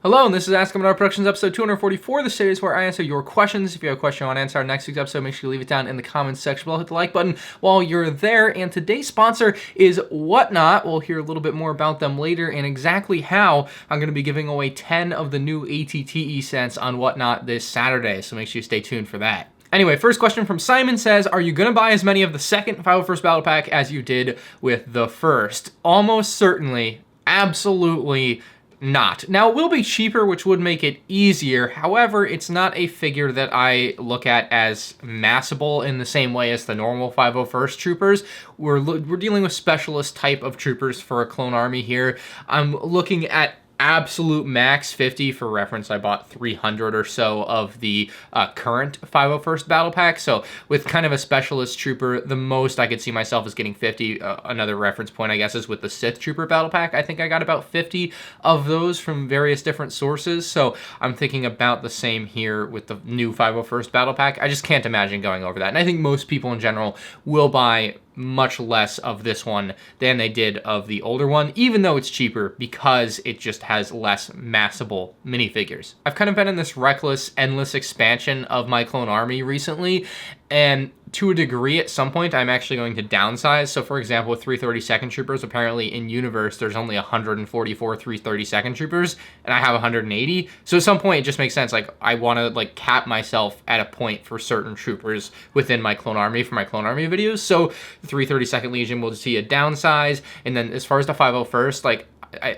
Hello, and this is Ask MandRproductions episode 244, the series where I answer your questions. If you have a question you want to answer on next week's episode, make sure you leave it down in the comments section below. Hit the like button while you're there. And today's sponsor is Whatnot. We'll hear a little bit more about them later and exactly how I'm going to be giving away 10 of the new ATTE cents on Whatnot this Saturday, so make sure you stay tuned for that. Anyway, first question from Simon says, are you going to buy as many of the second 501st Battle Pack as you did with the first? Almost certainly, absolutely not. Now, it will be cheaper, which would make it easier. However, it's not a figure that I look at as massable in the same way as the normal 501st troopers. We're dealing with specialist type of troopers for a clone army here. I'm looking at absolute max 50. For reference, I bought 300 or so of the current 501st Battle Pack. So with kind of a specialist trooper, the most I could see myself is getting 50. Another reference point, I guess, is with the Sith Trooper Battle Pack. I think I got about 50 of those from various different sources. So I'm thinking about the same here with the new 501st Battle Pack. I just can't imagine going over that. And I think most people in general will buy much less of this one than they did of the older one, even though it's cheaper because it just has less massable minifigures. I've kind of been in this reckless, endless expansion of my clone army recently, and to a degree, at some point, I'm actually going to downsize. So for example, with 332nd Troopers, apparently in universe, there's only 144 332nd Troopers, and I have 180. So at some point, it just makes sense. Like, I want to like cap myself at a point for certain troopers within my clone army for my clone army videos. So the 332nd Legion will see a downsize. And then as far as the 501st, like,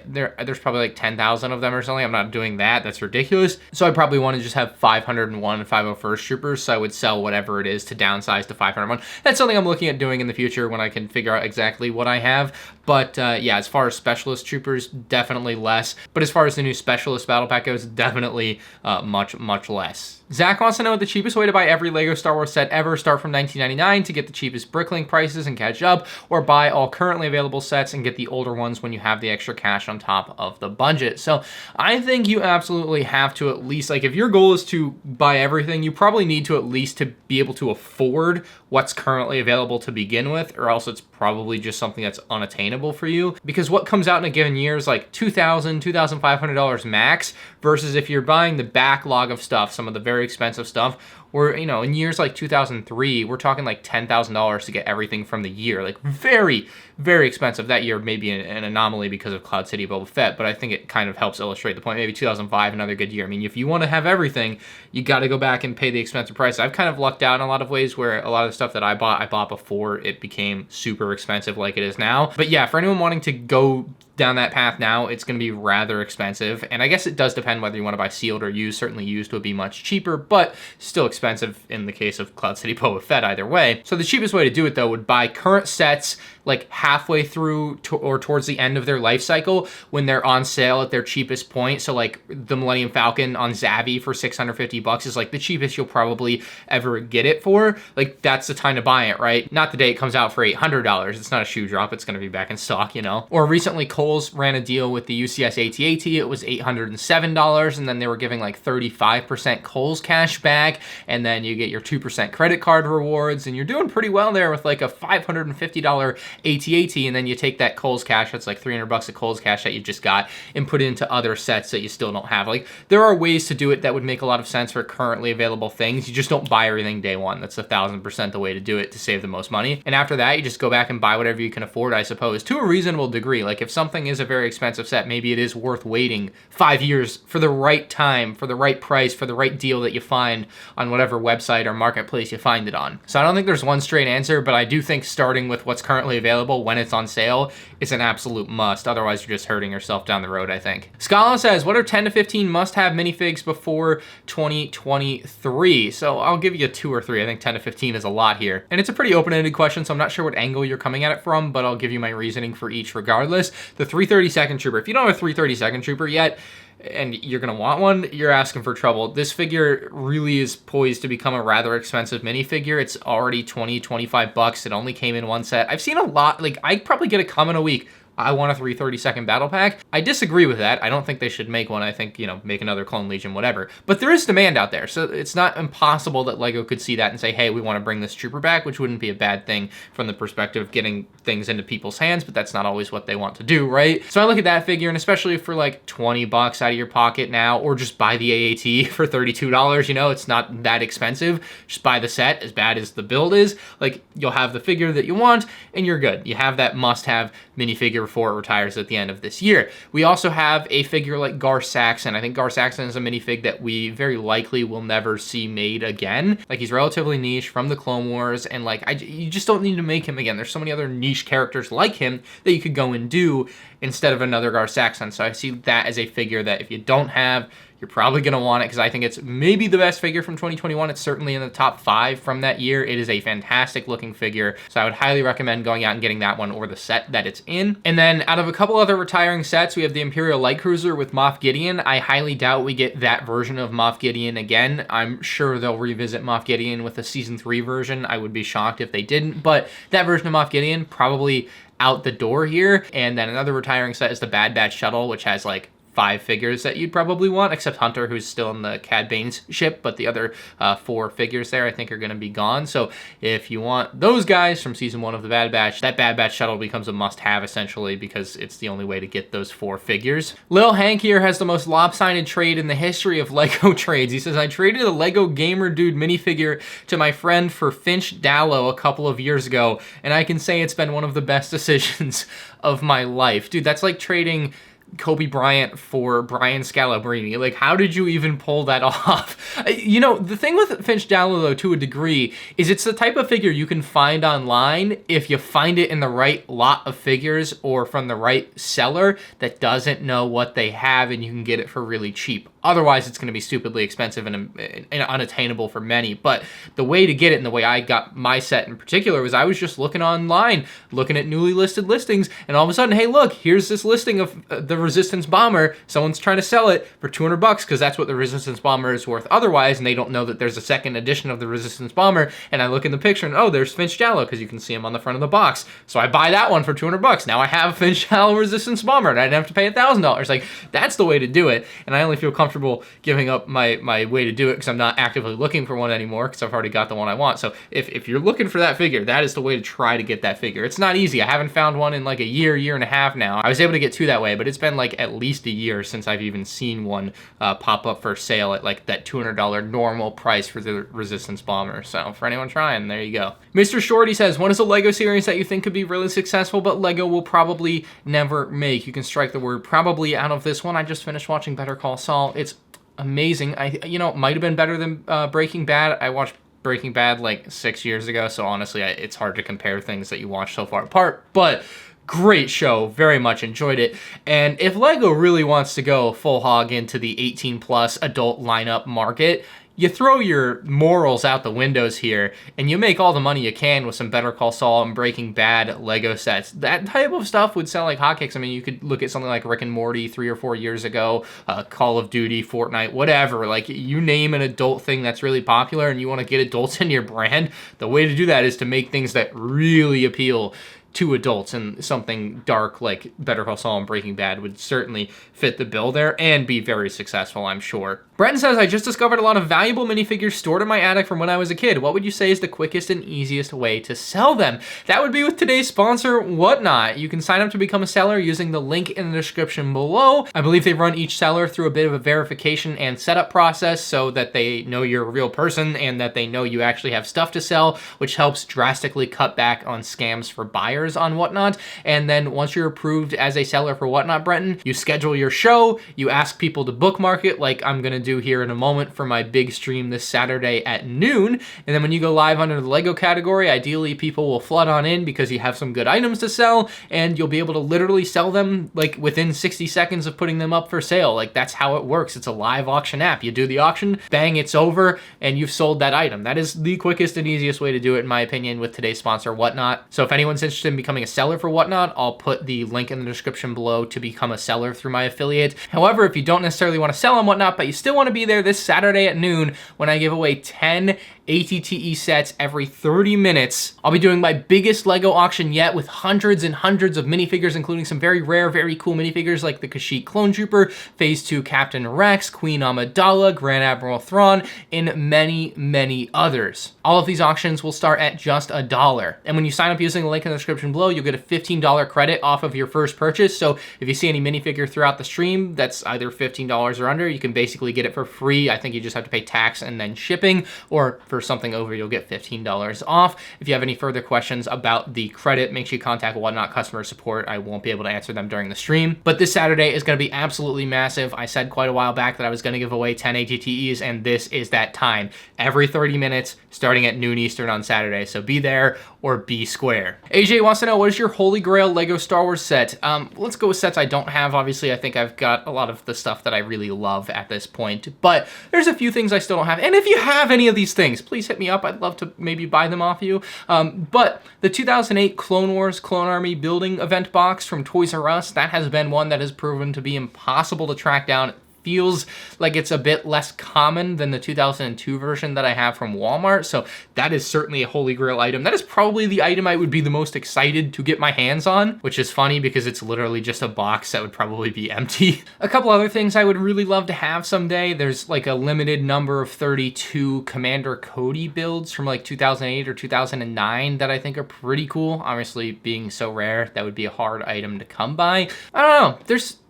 there's probably like 10,000 of them or something. I'm not doing that. That's ridiculous. So I probably want to just have 501 501st troopers. So I would sell whatever it is to downsize to 501. That's something I'm looking at doing in the future when I can figure out exactly what I have. But yeah, as far as specialist troopers, definitely less. But as far as the new specialist battle pack goes, definitely much less. Zach wants to know the cheapest way to buy every LEGO Star Wars set ever. Start from $19.99 to get the cheapest Bricklink prices and catch up, or buy all currently available sets and get the older ones when you have the extra cash on top of the budget. So I think you absolutely have to at least, like, if your goal is to buy everything, you probably need to at least to be able to afford what's currently available to begin with, or else it's probably just something that's unattainable for you. Because what comes out in a given year is like $2,000, $2,500 max, versus if you're buying the backlog of stuff, some of the very expensive stuff, where, you know, in years like 2003, we're talking like $10,000 to get everything from the year. Like very, very expensive. That year maybe an anomaly because of Cloud City Boba Fett, but I think it kind of helps illustrate the point. Maybe 2005, another good year. I mean, if you want to have everything, you got to go back and pay the expensive price. I've kind of lucked out in a lot of ways where a lot of the stuff that I bought before it became super expensive like it is now. But yeah, for anyone wanting to go down that path now, it's going to be rather expensive. And I guess it does depend whether you want to buy sealed or used. Certainly used would be much cheaper, but still expensive in the case of Cloud City Boba Fett either way. So the cheapest way to do it though would buy current sets like halfway through or towards the end of their life cycle when they're on sale at their cheapest point. So like the Millennium Falcon on Zavi for $650 is like the cheapest you'll probably ever get it for. Like that's the time to buy it, right? Not the day it comes out for $800. It's not a shoe drop. It's going to be back in stock, you know? Or recently Kohl's ran a deal with the UCS AT-AT. It was $807, and then they were giving like 35% Kohl's cash back, and then you get your 2% credit card rewards, and you're doing pretty well there with like a $550 AT-AT, and then you take that Kohl's cash, that's like $300 of Kohl's cash that you just got, and put it into other sets that you still don't have. Like, there are ways to do it that would make a lot of sense for currently available things. You just don't buy everything day one. That's 1,000% the way to do it to save the most money. And after that, you just go back and buy whatever you can afford, I suppose, to a reasonable degree. Like, if something is a very expensive set, maybe it is worth waiting 5 years for the right time, for the right price, for the right deal that you find on whatever website or marketplace you find it on. So I don't think there's one straight answer, but I do think starting with what's currently available when it's on sale is an absolute must. Otherwise, you're just hurting yourself down the road, I think. Scala says, what are 10 to 15 must-have minifigs before 2023? So I'll give you 2 or 3. I think 10 to 15 is a lot here. And it's a pretty open-ended question, so I'm not sure what angle you're coming at it from, but I'll give you my reasoning for each regardless. The 332nd Trooper. If you don't have a 332nd Trooper yet, and you're gonna want one, you're asking for trouble. This figure really is poised to become a rather expensive minifigure. It's already $20, $25. It only came in one set. I've seen a lot, like I probably get a comment a week. I want a 330-second battle pack. I disagree with that. I don't think they should make one. I think, you know, make another Clone Legion, whatever. But there is demand out there, so it's not impossible that LEGO could see that and say, hey, we want to bring this trooper back, which wouldn't be a bad thing from the perspective of getting things into people's hands, but that's not always what they want to do, right? So I look at that figure, and especially for like 20 bucks out of your pocket now, or just buy the AAT for $32, you know, it's not that expensive. Just buy the set, as bad as the build is. Like, you'll have the figure that you want, and you're good. You have that must-have minifigure before it retires at the end of this year. We also have a figure like Gar Saxon. I think Gar Saxon is a minifig that we very likely will never see made again. Like, he's relatively niche from the Clone Wars, and like, you just don't need to make him again. There's so many other niche characters like him that you could go and do instead of another Gar Saxon. So I see that as a figure that if you don't have, you're probably going to want it, because I think it's maybe the best figure from 2021. It's certainly in the top 5 from that year. It is a fantastic looking figure, so I would highly recommend going out and getting that one or the set that it's in. And then out of a couple other retiring sets, we have the Imperial Light Cruiser with Moff Gideon. I highly doubt we get that version of Moff Gideon again. I'm sure they'll revisit Moff Gideon with a Season 3 version. I would be shocked if they didn't, but that version of Moff Gideon probably out the door here. And then another retiring set is the Bad Batch Shuttle, which has like 5 figures that you'd probably want, except Hunter, who's still in the Cad Bane's ship, but the other 4 figures there I think are going to be gone. So if you want those guys from Season 1 of the Bad Batch, that Bad Batch Shuttle becomes a must-have essentially, because it's the only way to get those 4 figures. Lil Hank here has the most lopsided trade in the history of LEGO trades. He says, I traded a LEGO Gamer Dude minifigure to my friend for Finch Dallow a couple of years ago, and I can say it's been one of the best decisions of my life. Dude, that's like trading Kobe Bryant for Brian Scalabrine. Like, how did you even pull that off? You know, the thing with Finch Dallow, though, to a degree, is it's the type of figure you can find online if you find it in the right lot of figures or from the right seller that doesn't know what they have, and you can get it for really cheap. Otherwise, it's going to be stupidly expensive and unattainable for many. But the way to get it, and the way I got my set in particular, was I was just looking online, looking at newly listed listings, and all of a sudden, hey, look, here's this listing of the Resistance Bomber. Someone's trying to sell it for 200 bucks because that's what the Resistance Bomber is worth otherwise, and they don't know that there's a second edition of the Resistance Bomber. And I look in the picture, and oh, there's Finch Dallow, because you can see him on the front of the box. So I buy that one for 200 bucks. Now I have a Finch Dallow Resistance Bomber, and I didn't have to pay $1,000. Like, that's the way to do it, and I only feel comfortable giving up my way to do it because I'm not actively looking for one anymore, because I've already got the one I want. So if you're looking for that figure, that is the way to try to get that figure. It's not easy. I haven't found one in like a year and a half now. I was able to get 2 that way, but it's been like at least a year since I've even seen one pop up for sale at like that $200 normal price for the Resistance Bomber. So for anyone trying, there you go. Mr. Shorty says, what is a LEGO series that you think could be really successful but LEGO will probably never make? You can strike the word probably out of this one. I just finished watching Better Call Saul. It's amazing. You know, it might have been better than Breaking Bad. I watched Breaking Bad like 6 years ago, so honestly, it's hard to compare things that you watch so far apart, but great show, very much enjoyed it. And if LEGO really wants to go full hog into the 18+ adult lineup market, you throw your morals out the windows here, and you make all the money you can with some Better Call Saul and Breaking Bad LEGO sets. That type of stuff would sell like hotcakes. I mean, you could look at something like Rick and Morty 3 or 4 years ago, Call of Duty, Fortnite, whatever. Like, you name an adult thing that's really popular and you want to get adults in your brand, the way to do that is to make things that really appeal to adults, and something dark like Better Call Saul and Breaking Bad would certainly fit the bill there and be very successful, I'm sure. Brenton says, I just discovered a lot of valuable minifigures stored in my attic from when I was a kid. What would you say is the quickest and easiest way to sell them? That would be with today's sponsor, Whatnot. You can sign up to become a seller using the link in the description below. I believe they run each seller through a bit of a verification and setup process so that they know you're a real person and that they know you actually have stuff to sell, which helps drastically cut back on scams for buyers on Whatnot. And then once you're approved as a seller for Whatnot, Brenton, you schedule your show, you ask people to bookmark it like I'm gonna do here in a moment for my big stream this Saturday at noon. And then when you go live under the LEGO category, ideally people will flood on in because you have some good items to sell, and you'll be able to literally sell them like within 60 seconds of putting them up for sale. Like, that's how it works. It's a live auction app. You do the auction, bang, it's over, and you've sold that item. That is the quickest and easiest way to do it, in my opinion, with today's sponsor, Whatnot. So if anyone's interested in becoming a seller for Whatnot, I'll put the link in the description below to become a seller through my affiliate. However, if you don't necessarily want to sell on Whatnot, but you still want to be there this Saturday at noon when I give away 10 ATTE sets every 30 minutes. I'll be doing my biggest LEGO auction yet with hundreds and hundreds of minifigures, including some very rare, very cool minifigures like the Kashyyyk Clone Trooper, Phase 2 Captain Rex, Queen Amidala, Grand Admiral Thrawn, and many, many others. All of these auctions will start at just $1. And when you sign up using the link in the description below, you'll get a $15 credit off of your first purchase. So if you see any minifigure throughout the stream that's either $15 or under, you can basically get it for free. I think you just have to pay tax and then shipping, or for something over, you'll get $15 off. If you have any further questions about the credit, make sure you contact Whatnot customer support. I won't be able to answer them during the stream. But this Saturday is going to be absolutely massive. I said quite a while back that I was going to give away 10 ATTEs, and this is that time. Every 30 minutes, starting at noon Eastern on Saturday. So be there or be square. AJ wants to know, what is your holy grail LEGO Star Wars set? Let's go with sets I don't have. Obviously, I think I've got a lot of the stuff that I really love at this point, but there's a few things I still don't have. And if you have any of these things, please hit me up. I'd love to maybe buy them off you. But the 2008 Clone Wars Clone Army building event box from Toys R Us, that has been one that has proven to be impossible to track down. Feels like it's a bit less common than the 2002 version that I have from Walmart, so that is certainly a holy grail item. That is probably the item I would be the most excited to get my hands on, which is funny because it's literally just a box that would probably be empty. A couple other things I would really love to have someday. There's like a limited number of 32 Commander Cody builds from like 2008 or 2009 that I think are pretty cool. Obviously, being so rare, that would be a hard item to come by. I don't know.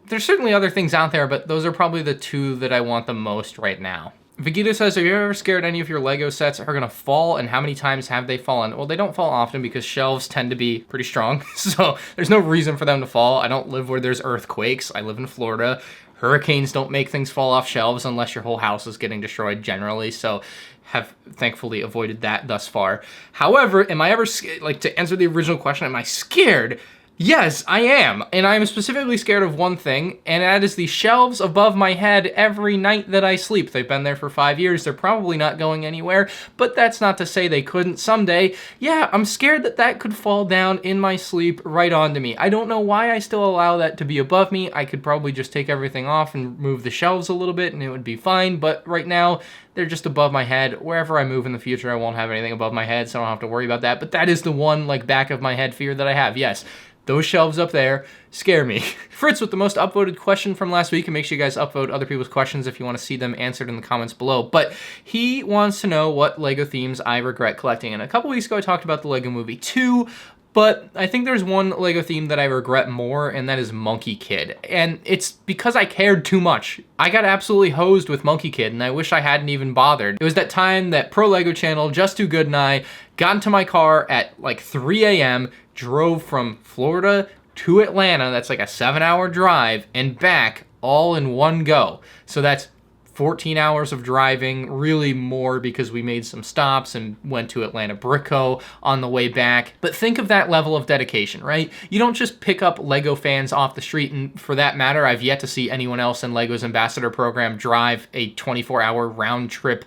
There's certainly other things out there, but those are probably the two that I want the most right now. Vegeta says, have you ever scared any of your LEGO sets are gonna fall, and how many times have they fallen? Well, they don't fall often because shelves tend to be pretty strong, so there's no reason for them to fall. I don't live where there's earthquakes. I live in Florida. Hurricanes don't make things fall off shelves unless your whole house is getting destroyed generally, so have thankfully avoided that thus far. However, am I ever, like, to answer the original question, am I scared? Yes, I am, and I am specifically scared of one thing, and that is the shelves above my head every night that I sleep. They've been there for 5 years. They're probably not going anywhere, but that's not to say they couldn't someday. Yeah, I'm scared that that could fall down in my sleep right onto me. I don't know why I still allow that to be above me. I could probably just take everything off and move the shelves a little bit, and it would be fine, but right now, they're just above my head. Wherever I move in the future, I won't have anything above my head, so I don't have to worry about that, but that is the one, like, back of my head fear that I have, yes. Those shelves up there scare me. Fritz with the most upvoted question from last week, and make sure you guys upvote other people's questions if you want to see them answered in the comments below. But he wants to know what LEGO themes I regret collecting. And a couple weeks ago, I talked about the LEGO Movie 2, but I think there's one LEGO theme that I regret more, and that is Monkey Kid. And it's because I cared too much. I got absolutely hosed with Monkey Kid, and I wish I hadn't even bothered. It was that time that Pro LEGO Channel, Just Too Good, and I got into my car at like 3 a.m., drove from Florida to Atlanta, that's like a 7-hour drive, and back all in one go. So that's 14 hours of driving, really more because we made some stops and went to Atlanta Brick Co. on the way back. But think of that level of dedication, right? You don't just pick up LEGO fans off the street, and for that matter, I've yet to see anyone else in LEGO's ambassador program drive a 24-hour round trip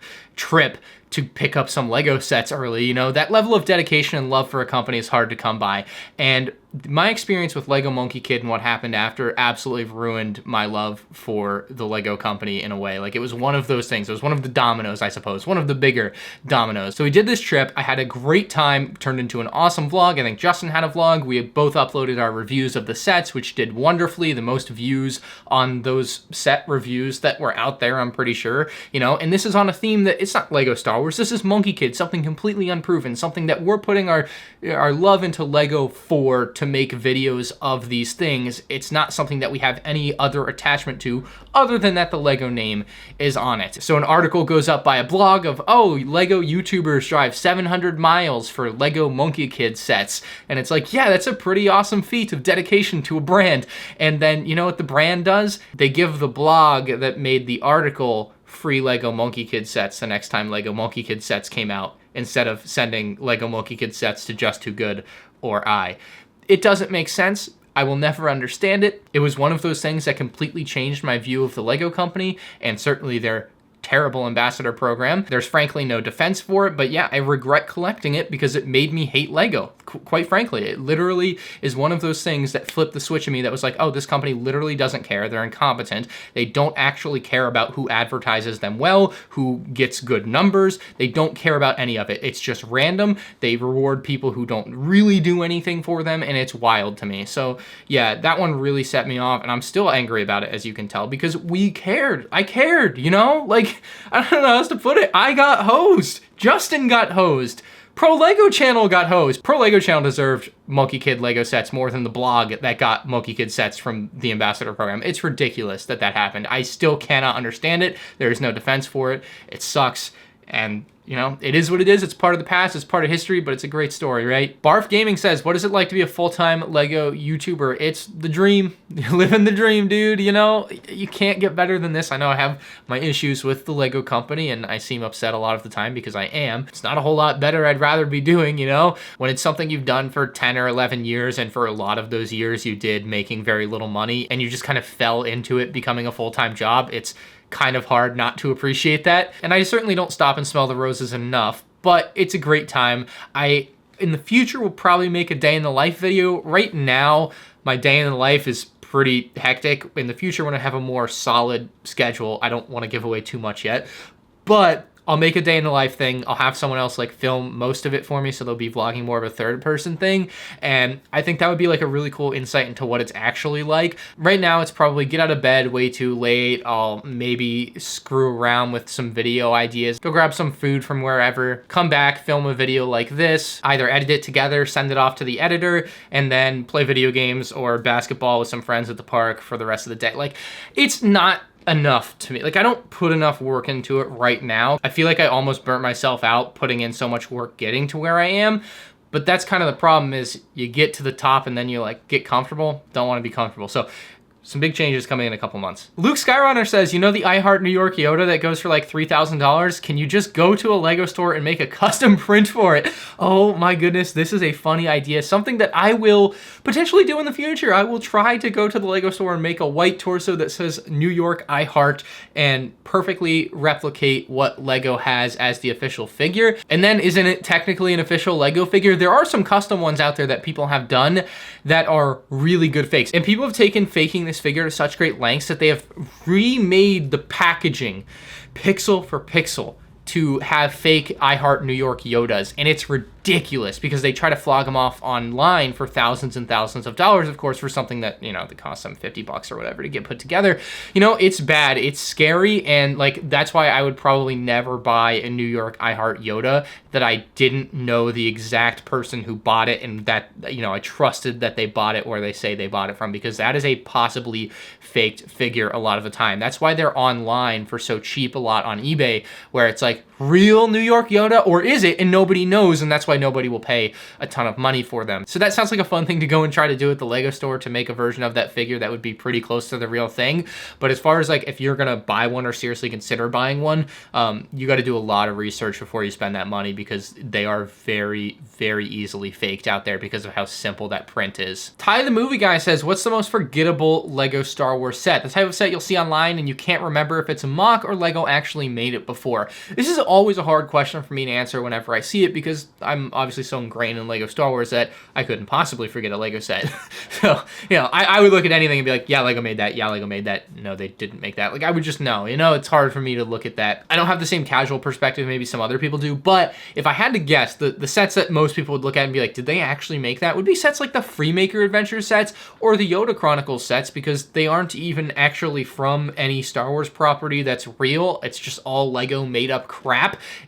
to pick up some LEGO sets early. You know, that level of dedication and love for a company is hard to come by. And my experience with LEGO Monkey Kid and what happened after absolutely ruined my love for the LEGO company in a way. Like, it was one of those things. It was one of the dominoes, I suppose, one of the bigger dominoes. So we did this trip. I had a great time, turned into an awesome vlog. I think Justin had a vlog. We had both uploaded our reviews of the sets, which did wonderfully. The most views on those set reviews that were out there, I'm pretty sure, you know, and this is on a theme that it's not LEGO Star Wars. This is Monkey Kid, something completely unproven, something that we're putting our love into LEGO for, to make videos of these things. It's not something that we have any other attachment to other than that the LEGO name is on it. So an article goes up by a blog of, oh, LEGO YouTubers drive 700 miles for LEGO Monkey Kid sets. And it's like, yeah, that's a pretty awesome feat of dedication to a brand. And then, you know what the brand does? They give the blog that made the article free LEGO Monkey Kid sets the next time LEGO Monkey Kid sets came out, instead of sending LEGO Monkey Kid sets to Just Too Good or I. It doesn't make sense. I will never understand it. It was one of those things that completely changed my view of the LEGO company, and certainly their terrible ambassador program. There's frankly no defense for it, but yeah, I regret collecting it because it made me hate LEGO. Quite frankly, it literally is one of those things that flipped the switch in me that was like, oh, this company literally doesn't care. They're incompetent. They don't actually care about who advertises them well, who gets good numbers. They don't care about any of it. It's just random. They reward people who don't really do anything for them, and it's wild to me. So yeah, that one really set me off, and I'm still angry about it, as you can tell, because we cared. I cared, you know? Like, I don't know how else to put it. I got hosed. Justin got hosed. Pro Lego Channel got hosed. Pro Lego Channel deserved Monkey Kid Lego sets more than the blog that got Monkey Kid sets from the ambassador program. It's ridiculous that that happened. I still cannot understand it. There is no defense for it. It sucks. And, you know, it is what it is. It's part of the past. It's part of history, but it's a great story, right? Barf Gaming says, what is it like to be a full-time Lego YouTuber? It's the dream. You're living the dream, dude. You know, you can't get better than this. I know I have my issues with the Lego company, and I seem upset a lot of the time because I am. It's not a whole lot better I'd rather be doing, you know? When it's something you've done for 10 or 11 years, and for a lot of those years you did making very little money, and you just kind of fell into it becoming a full-time job, it's kind of hard not to appreciate that. And I certainly don't stop and smell the roses enough, but it's a great time. In the future, will probably make a day in the life video. Right now, my day in the life is pretty hectic. In the future, when I have a more solid schedule, I don't want to give away too much yet, but I'll make a day in the life thing. I'll have someone else like film most of it for me, so they'll be vlogging more of a third person thing. And I think that would be like a really cool insight into what it's actually like. Right now, it's probably get out of bed way too late. I'll maybe screw around with some video ideas, go grab some food from wherever, come back, film a video like this, either edit it together, send it off to the editor, and then play video games or basketball with some friends at the park for the rest of the day. Like, it's not enough to me. Like, I don't put enough work into it right now. I feel like I almost burnt myself out putting in so much work getting to where I am. But that's kind of the problem, is you get to the top and then you like get comfortable. Don't want to be comfortable. So some big changes coming in a couple months. Luke Skyrunner says, you know the I Heart New York Yoda that goes for like $3,000? Can you just go to a Lego store and make a custom print for it? Oh my goodness, this is a funny idea. Something that I will potentially do in the future. I will try to go to the Lego store and make a white torso that says New York I Heart and perfectly replicate what Lego has as the official figure. And then, isn't it technically an official Lego figure? There are some custom ones out there that people have done that are really good fakes. And people have taken faking this figure to such great lengths that they have remade the packaging pixel for pixel to have fake I Heart New York Yodas. And it's ridiculous because they try to flog them off online for thousands and thousands of dollars, of course, for something that, you know, that costs them $50 or whatever to get put together. You know, it's bad, it's scary, and like, that's why I would probably never buy a New York I Heart Yoda that I didn't know the exact person who bought it, and that, you know, I trusted that they bought it where they say they bought it from, because that is a possibly faked figure a lot of the time. That's why they're online for so cheap a lot on eBay, where it's like, real New York Yoda, or is it? And nobody knows, and that's why nobody will pay a ton of money for them. So that sounds like a fun thing to go and try to do at the Lego store, to make a version of that figure that would be pretty close to the real thing. But as far as like, if you're gonna buy one or seriously consider buying one, you got to do a lot of research before you spend that money, because they are very, very easily faked out there because of how simple that print is. Ty the Movie Guy says, what's the most forgettable Lego Star Wars set? The type of set you'll see online and you can't remember if it's a mock or Lego actually made it before. This is always a hard question for me to answer whenever I see it, because I'm obviously so ingrained in Lego Star Wars that I couldn't possibly forget a Lego set. So, you know, I would look at anything and be like, yeah, Lego made that. Yeah, Lego made that. No, they didn't make that. Like, I would just know, you know, it's hard for me to look at that. I don't have the same casual perspective maybe some other people do, but if I had to guess, the sets that most people would look at and be like, did they actually make that, would be sets like the Freemaker Adventure sets or the Yoda Chronicles sets, because they aren't even actually from any Star Wars property that's real. It's just all Lego made up crap.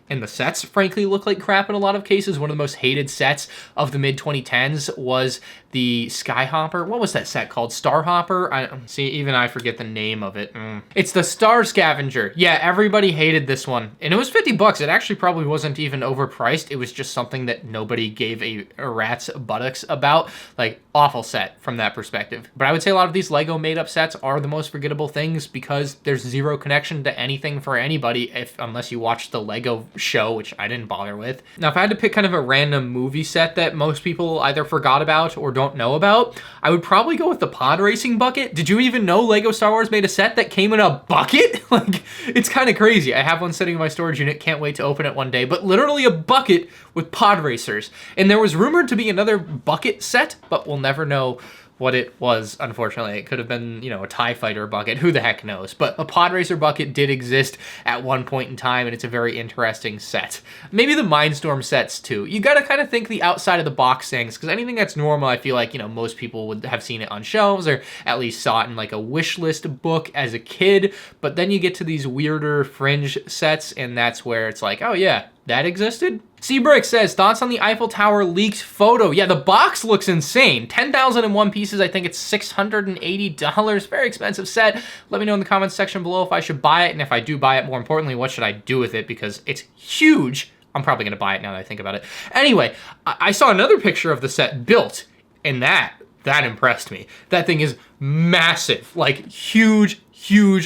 And the sets, frankly, look like crap in a lot of cases. One of the most hated sets of the mid-2010s was the Skyhopper. What was that set called? Starhopper? Even I forget the name of it. It's the Star Scavenger. Yeah, everybody hated this one. And it was $50. It actually probably wasn't even overpriced. It was just something that nobody gave a rat's buttocks about. Like, awful set from that perspective. But I would say a lot of these Lego made-up sets are the most forgettable things, because there's zero connection to anything for anybody unless you watch the Lego show, which I didn't bother with. Now, if I had to pick kind of a random movie set that most people either forgot about or don't don't know about, I would probably go with the pod racing bucket. Did you even know LEGO Star Wars made a set that came in a bucket? Like, it's kind of crazy. I have one sitting in my storage unit. Can't wait to open it one day. But literally a bucket with pod racers. And there was rumored to be another bucket set, but we'll never know what it was, unfortunately. It could have been, you know, a TIE fighter bucket. Who the heck knows? But a pod racer bucket did exist at one point in time, and it's a very interesting set. Maybe the Mindstorm sets, too. You gotta kind of think the outside of the box things, because anything that's normal, I feel like, you know, most people would have seen it on shelves, or at least saw it in, like, a wish list book as a kid. But then you get to these weirder fringe sets, and that's where it's like, oh yeah, that existed? Seabrick says, thoughts on the Eiffel Tower leaked photo? Yeah, the box looks insane. 10,001 pieces. I think it's $680. Very expensive set. Let me know in the comments section below if I should buy it, and if I do buy it, more importantly, what should I do with it, because it's huge. I'm probably going to buy it now that I think about it. Anyway, I saw another picture of the set built, and that impressed me. That thing is massive, like huge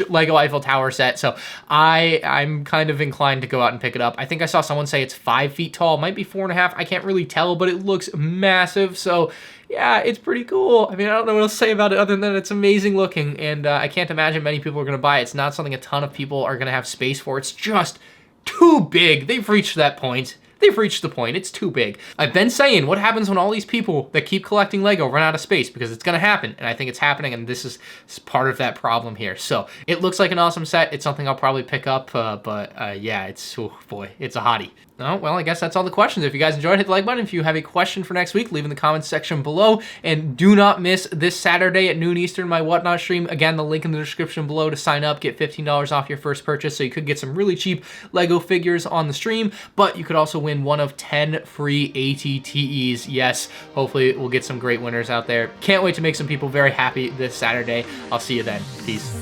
LEGO Eiffel Tower set. So I'm kind of inclined to go out and pick it up. I think I saw someone say it's 5 feet tall, might be 4.5. I can't really tell, but it looks massive. So yeah, it's pretty cool. I mean, I don't know what else to say about it other than it's amazing looking, and I can't imagine many people are going to buy it. It's not something a ton of people are going to have space for. It's just too big. They've reached that point. They've reached the point. It's too big. I've been saying, what happens when all these people that keep collecting Lego run out of space? Because it's gonna happen, and I think it's happening, and this is part of that problem here. So it looks like an awesome set. It's something I'll probably pick up, but yeah, it's, oh boy, it's a hottie. Oh, well, I guess that's all the questions. If you guys enjoyed, hit the like button. If you have a question for next week, leave in the comments section below. And do not miss this Saturday at noon Eastern, my Whatnot stream. Again, the link in the description below to sign up. Get $15 off your first purchase, so you could get some really cheap Lego figures on the stream, but you could also win one of 10 free ATTEs. Yes, hopefully we'll get some great winners out there. Can't wait to make some people very happy this Saturday. I'll see you then. Peace.